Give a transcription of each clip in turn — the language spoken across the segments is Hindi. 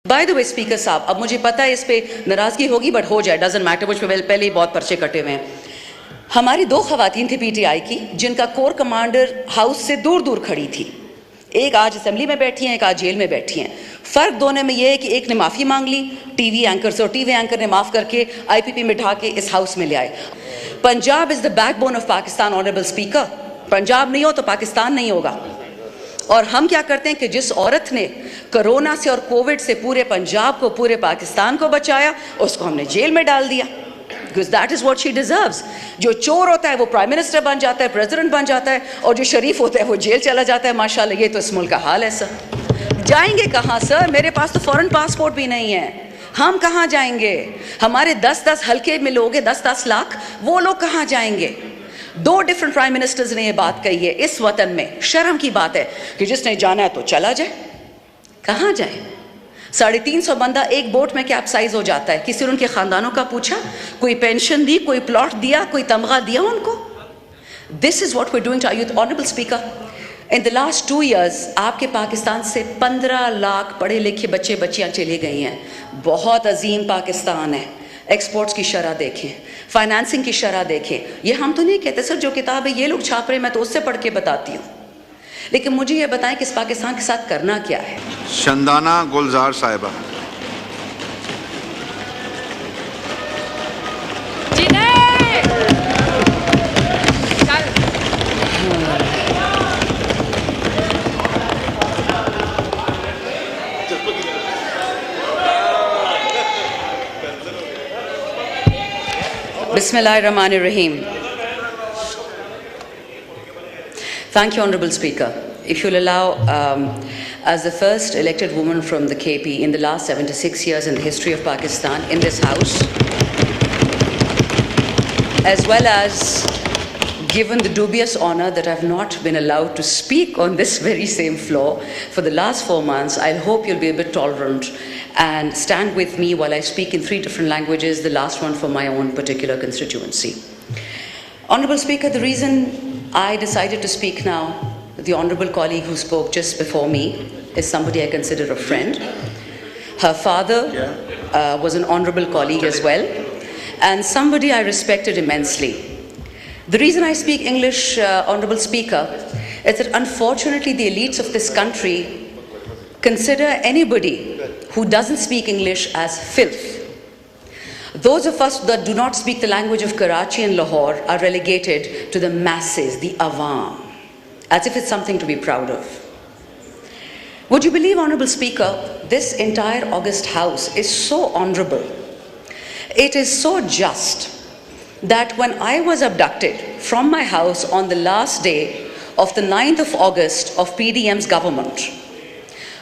बाय द वे स्पीकर साहब, अब मुझे पता है इस पे नाराजगी होगी, बट हो जाए, डजंट मैटर, मुझ पे पहले ही बहुत पर्चे कटे हुए हैं। हमारी 2 खवातीन थी पीटीआई की, जिनका कोर कमांडर हाउस से दूर दूर खड़ी थी। एक आज असेंबली में बैठी हैं, एक आज जेल में बैठी हैं। फ़र्क दोनों में यह है कि एक ने माफ़ी मांग ली टीवी एंकर से, और टीवी एंकर ने माफ़ करके आईपीपी में ढा के इस हाउस में ले आए। Punjab is the backbone of Pakistan honourable speaker. Punjab नहीं हो तो पाकिस्तान नहीं होगा। और हम क्या करते हैं कि जिस औरत ने कोरोना से और कोविड से पूरे पंजाब को, पूरे पाकिस्तान को बचाया, उसको हमने जेल में डाल दिया, because that is what she deserves. जो चोर होता है वो प्राइम मिनिस्टर बन जाता है, प्रेसिडेंट बन जाता है, और जो शरीफ होता है वो जेल चला जाता है। माशाल्लाह, ये तो इस मुल्क का हाल है सर। जाएंगे कहाँ सर? मेरे पास तो फॉरेन पासपोर्ट भी नहीं है, हम कहाँ जाएंगे? हमारे 10-10 हल्के में लोग हैं, 10-10 लाख, वो लोग कहाँ जाएंगे? 2 डिफरेंट प्राइम मिनिस्टर्स ने ये बात कही है इस वतन में। शर्म की बात है कि जिसने जाना है तो चला जाए। कहाँ जाए? 350 बंदा एक बोट में कैप्साइज हो जाता है। किसी ने उनके खानदानों का पूछा? कोई पेंशन दी, कोई प्लॉट दिया, कोई तमगा दिया उनको? This is what we are doing to our youth. Honourable speaker, in the last 2 years आपके पाकिस्तान से 15 लाख पढ़े लिखे बच्चे बच्चियां चले गई हैं। बहुत अजीम पाकिस्तान है। एक्सपोर्ट्स की शरह देखें, फाइनेंसिंग की शरह देखें। ये हम तो नहीं कहते सर, जो किताब है ये लोग छाप रहे हैं, मैं तो उससे पढ़ के बताती हूँ। लेकिन मुझे ये बताएं कि इस पाकिस्तान के साथ करना क्या है? शंदाना गुलजार साहिबा। Bismillahirrahmanirrahim. Thank you, Honorable Speaker. If you'll allow, as the first elected woman from the KP in the last 76 years in the history of Pakistan in this House, as well as given the dubious honor that I've not been allowed to speak on this very same floor for the last 4 months, I hope you'll be a bit tolerant and stand with me while I speak in 3 different languages, the last one for my own particular constituency. Honorable Speaker, the reason I decided to speak now, the honorable colleague who spoke just before me is somebody I consider a friend. Her father was an honorable colleague as well, and somebody I respected immensely. The reason I speak English, Honorable Speaker, is that unfortunately the elites of this country consider anybody who doesn't speak English as filth. Those of us that do not speak the language of Karachi and Lahore are relegated to the masses, the awam, as if it's something to be proud of. Would you believe, Honorable Speaker, this entire August House is so honorable. It is so just that when I was abducted from my house on the last day of the 9th of August of PDM's government,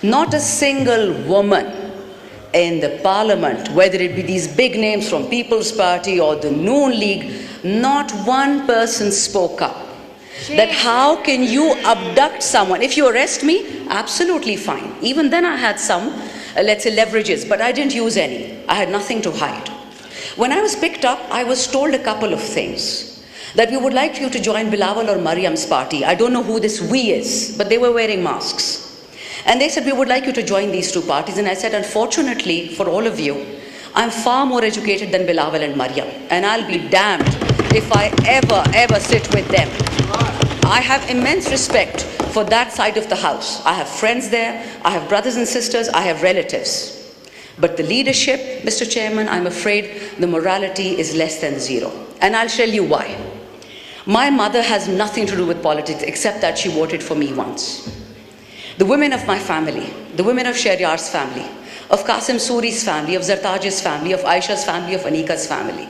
not a single woman in the parliament, whether it be these big names from People's Party or the Noon League, not one person spoke up. That how can you abduct someone? If you arrest me, absolutely fine. Even then I had some, let's say, leverages, but I didn't use any. I had nothing to hide. When I was picked up, I was told a couple of things. That we would like you to join Bilawal or Mariam's party. I don't know who this we is, but they were wearing masks. And they said, we would like you to join these 2 parties. And I said, unfortunately for all of you, I'm far more educated than Bilawal and Mariam. And I'll be damned if I ever sit with them. I have immense respect for that side of the house. I have friends there, I have brothers and sisters, I have relatives. But the leadership, Mr. Chairman, I'm afraid the morality is less than 0. And I'll tell you why. My mother has nothing to do with politics except that she voted for me once. The women of my family, the women of Shariar's family, of Qasim Suri's family, of Zartaj's family, of Aisha's family, of Anika's family.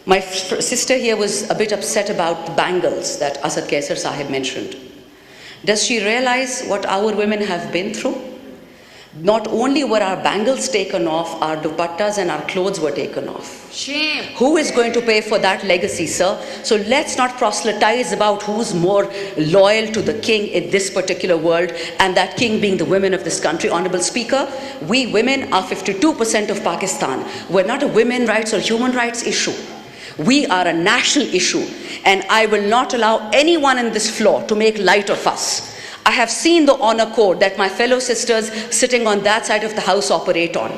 My sister here was a bit upset about the bangles that Asad Kaisar Sahib mentioned. Does she realize what our women have been through? Not only were our bangles taken off, our dupattas and our clothes were taken off. Shame. Who is going to pay for that legacy, sir? So let's not proselytize about who's more loyal to the king in this particular world, and that king being the women of this country. Honorable Speaker, we women are 52% of Pakistan. We're not a women rights or human rights issue. We are a national issue, and I will not allow anyone in this floor to make light of us. I have seen the honor code that my fellow sisters sitting on that side of the house operate on.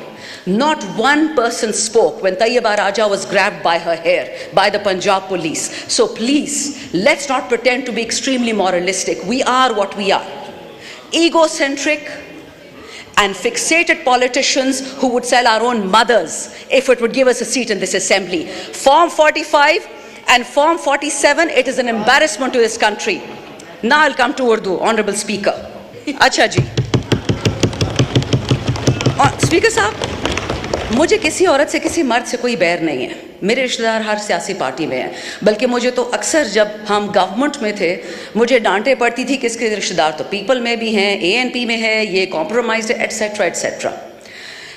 Not one person spoke when Tayyiba Raja was grabbed by her hair by the Punjab police. So please, let's not pretend to be extremely moralistic. We are what we are. Egocentric and fixated politicians who would sell our own mothers if it would give us a seat in this assembly. Form 45 and Form 47, it is an embarrassment to this country. Now I'll come to Urdu, Honorable Speaker. अच्छा जी, स्पीकर साहब, मुझे किसी औरत से किसी मर्द से कोई बैर नहीं है. मेरे रिश्तेदार हर सियासी पार्टी में हैं. बल्कि मुझे तो अक्सर जब हम गवर्नमेंट में थे मुझे डांटे पड़ती थी कि इसके रिश्तेदार तो पीपल में भी हैं, ANP में है, ये कॉम्प्रोमाइज है, एटसेट्रा एटसेट्रा.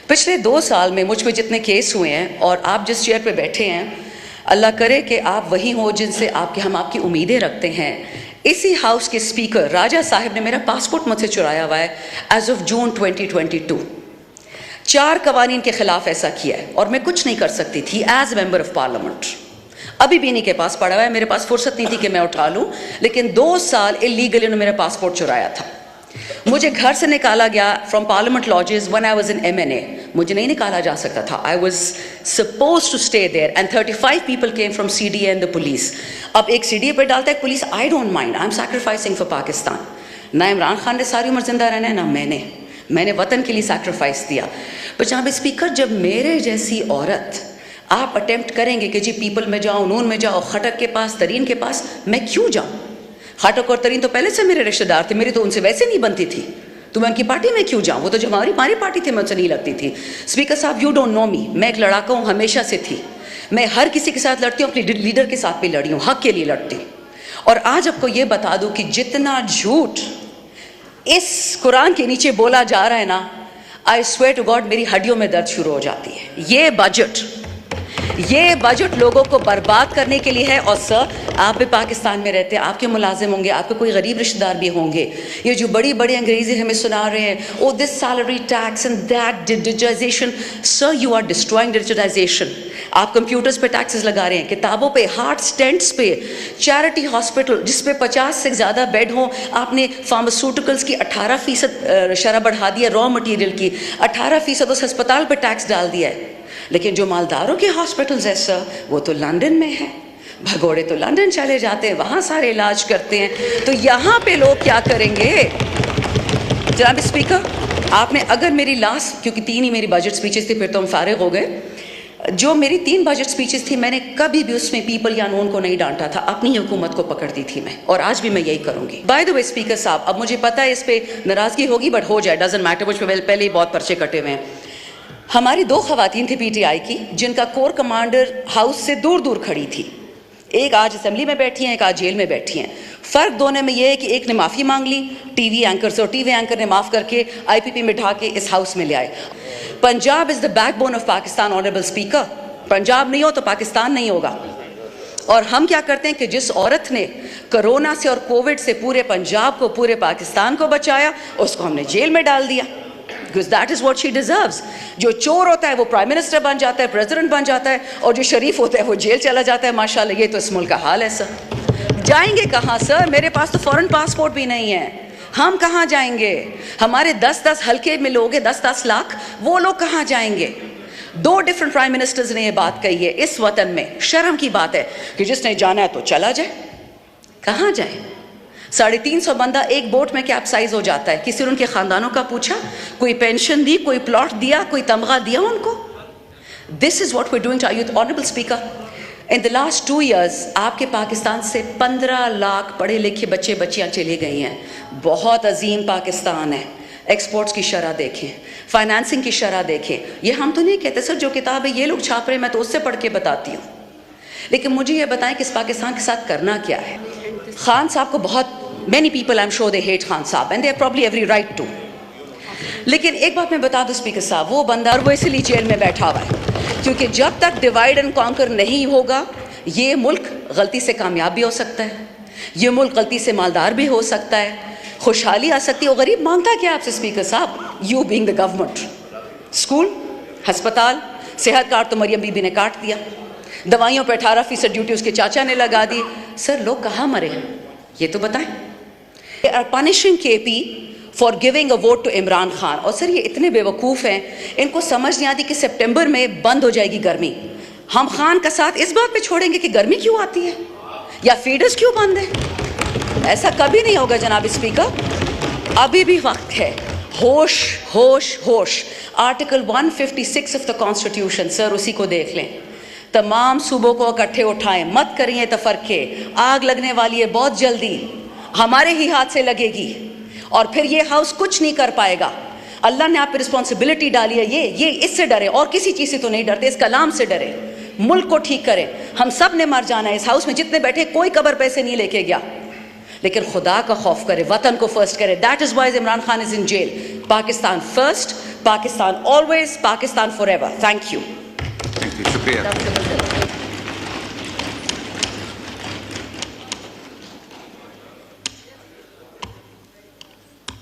पिछले 2 साल में मुझ पे जितने केस हुए हैं और आप जिस चेयर पे बैठे हैं, अल्लाह करे कि आप वही हो जिनसे हम आपकी उम्मीदें रखते हैं. इसी हाउस के स्पीकर राजा साहब ने मेरा पासपोर्ट मुझसे चुराया हुआ है एज ऑफ जून 2022. 4 कवानीन के खिलाफ ऐसा किया है और मैं कुछ नहीं कर सकती थी एज मेंबर ऑफ पार्लियामेंट. अभी भी इन्हीं के पास पड़ा हुआ है, मेरे पास फुर्सत नहीं थी कि मैं उठा लूं, लेकिन 2 साल इलीगली उन्होंने मेरा पासपोर्ट चुराया था. मुझे घर से निकाला गया from parliament lodges when I was in MNA. मुझे नहीं निकाला जा सकता था. I was supposed to stay there and 35 people came from CDA and the police. अब एक CDA पे डालता है police, I don't mind, I am sacrificing for Pakistan. ना इमरान खान ने सारी उम्र जिंदा रहना है, ना मैंने वतन के लिए सैक्रिफाइस दिया. पर जनाब स्पीकर, जब मेरे जैसी औरत आप अटेम्प्ट करेंगे कि जी पीपल में जाओ, नून में जाओ, खटक के पास, तरीन के पास, मैं क्यों जाऊं? खटक और तरीन तो पहले से मेरे रिश्तेदार थे, मेरी तो उनसे वैसे नहीं बनती थी, तो मैं उनकी पार्टी में क्यों जाऊं? वो तो जो हमारी पार्टी थी मैं उनसे नहीं लगती थी. स्पीकर साहब, यू डोंट नो मी. मैं एक लड़ाका हूँ, हमेशा से थी. मैं हर किसी के साथ लड़ती हूँ, अपनी लीडर के साथ भी लड़ी हूँ, हक के लिए लड़ती हूँ. और आज आपको ये बता दूँ कि जितना झूठ इस कुरान के नीचे बोला जा रहा है ना, आई स्वेयर टू गॉड मेरी हड्डियों में दर्द शुरू हो जाती है. ये बजट लोगों को बर्बाद करने के लिए है. और सर, आप भी पाकिस्तान में रहते हैं, आपके मुलाजिम होंगे, आपके कोई गरीब रिश्तेदार भी होंगे. ये जो बड़ी बड़ी अंग्रेजी हमें सुना रहे हैं, oh this salary tax and that digitization. Sir, you are destroying digitization. आप कंप्यूटर्स पे टैक्सेस लगा रहे हैं, किताबों पे, हार्ट स्टेंट्स पे, चैरिटी हॉस्पिटल जिसपे 50 से ज़्यादा बेड हों, आपने फार्मास्यूटिकल्स की 18% शरह बढ़ा दिया, रॉ मटेरियल की 18% उस अस्पताल पे टैक्स डाल दिया है. लेकिन जो मालदारों के हॉस्पिटल्स है सर, वो तो लंदन में है. भगोड़े तो लंदन चले जाते हैं, वहाँ सारे इलाज करते हैं. तो यहाँ पे लोग क्या करेंगे? जनाब स्पीकर, आपने अगर मेरी लास्ट, क्योंकि 3 ही मेरी बजट स्पीचेस थी, फिर तो हम फारिग हो गए. जो मेरी 3 बजट स्पीचेस थी, मैंने कभी भी उसमें पीपल या नून को नहीं डांटा था, अपनी हुकूमत को पकड़ती थी मैं, और आज भी मैं यही करूंगी. बाय द वे स्पीकर साहब, अब मुझे पता है इस पे नाराजगी होगी, बट हो जाए, डजंट मैटर. मुझ पे पहले ही बहुत पर्चे कटे हुए हैं. हमारी 2 खवातीन थी PTI की, जिनका कोर कमांडर हाउस से दूर दूर खड़ी थी. एक आज असेंबली में बैठी हैं, एक आज जेल में बैठी हैं. फ़र्क दोनों में ये है कि एक ने माफ़ी मांग ली टीवी एंकर से, और टीवी एंकर ने माफ़ करके IPP में ढा के इस हाउस में ले आए. Punjab is the backbone of Pakistan. Honourable speaker, Punjab नहीं हो तो पाकिस्तान नहीं होगा. और हम क्या करते हैं कि जिस औरत ने कोरोना से और कोविड से पूरे पंजाब को, पूरे पाकिस्तान को बचाया, उसको हमने जेल में डाल दिया. Because that is what she deserves. जो चोर होता है वो प्राइम मिनिस्टर बन जाता है, प्रेसिडेंट बन जाता है, और जो शरीफ होता है वो जेल चला जाता है. माशाल्लाह, ये तो इस मुल्क का हाल है सर. जाएंगे कहाँ सर? मेरे पास तो फॉरेन पासपोर्ट भी नहीं है. हम कहाँ जाएंगे? हमारे 10-10 हल्के में लोग हैं, 10-10 लाख, वो लोग कहाँ जाएंगे? 2 डिफरेंट प्राइम मिनिस्टर्स ने ये बात कही है. इस वतन में शर्म की बात है कि जिसने जाना है तो चला जाए. कहाँ जाए? 350 बंदा एक बोट में कैप्साइज हो जाता है. किसी ने उनके ख़ानदानों का पूछा? कोई पेंशन दी, कोई प्लॉट दिया, कोई तमगा दिया उनको? This is what we doing to youth. Honourable speaker, in the last 2 years आपके पाकिस्तान से 15 लाख पढ़े लिखे बच्चे बच्चियाँ चले गई हैं. बहुत अजीम पाकिस्तान है. एक्सपोर्ट्स की शरह देखें, फाइनेंसिंग की शरह देखें. ये हम तो नहीं कहते सर, जो किताब है ये लोग छाप रहे हैं, मैं तो उससे पढ़ के बताती हूँ. लेकिन मुझे ये बताएं कि इस पाकिस्तान के साथ करना क्या है. खान साहब को बहुत, many people I'm sure they hate Khan साहब and they have probably every right to. लेकिन एक बात मैं बता दूं स्पीकर साहब, वो बंदा वो इसलिए जेल में बैठा हुआ है क्योंकि जब तक डिवाइड एंड कॉन्कर नहीं होगा, ये मुल्क गलती से कामयाब भी हो सकता है, ये मुल्क गलती से मालदार भी हो सकता है, खुशहाली आ सकती है. और गरीब मांगता क्या आपसे स्पीकर साहब? You being the government. School, हस्पताल, सेहत कार्ड तो मरियम बीबी ने काट दिया. दवाइयों पर 18% ड्यूटी उसके चाचा ने लगा दी. सर, लोग कहाँ मरे हैं ये तो बताएं. They are punishing KP for giving a vote to Imran Khan. और सर ये इतने बेवकूफ़ हैं, इनको समझ नहीं आती कि सितंबर में बंद हो जाएगी गर्मी। हम खान का साथ इस बात पे छोड़ेंगे कि गर्मी क्यों आती है या फीडर्स क्यों बंद है? ऐसा कभी नहीं होगा जनाब स्पीकर। अभी भी वक्त है। होश होश होश। Article 156 of the constitution, sir उसी को देख लें। तमाम सूबों को इकट्ठे उठाएं, मत करिए तफरके। आग लगने वाली है बहुत जल्दी, हमारे ही हाथ से लगेगी और फिर ये हाउस कुछ नहीं कर पाएगा। अल्लाह ने आप पे रिस्पॉन्सिबिलिटी डाली है, ये इससे डरे और किसी चीज़ से तो नहीं डरते, इस कलाम से डरे। मुल्क को ठीक करें, हम सब ने मर जाना है। इस हाउस में जितने बैठे कोई कब्र पैसे नहीं लेके गया, लेकिन खुदा का खौफ करे, वतन को फर्स्ट करे। That is why Imran Khan is in jail. Pakistan first, Pakistan always, Pakistan for ever. Thank you. शुक्रिया।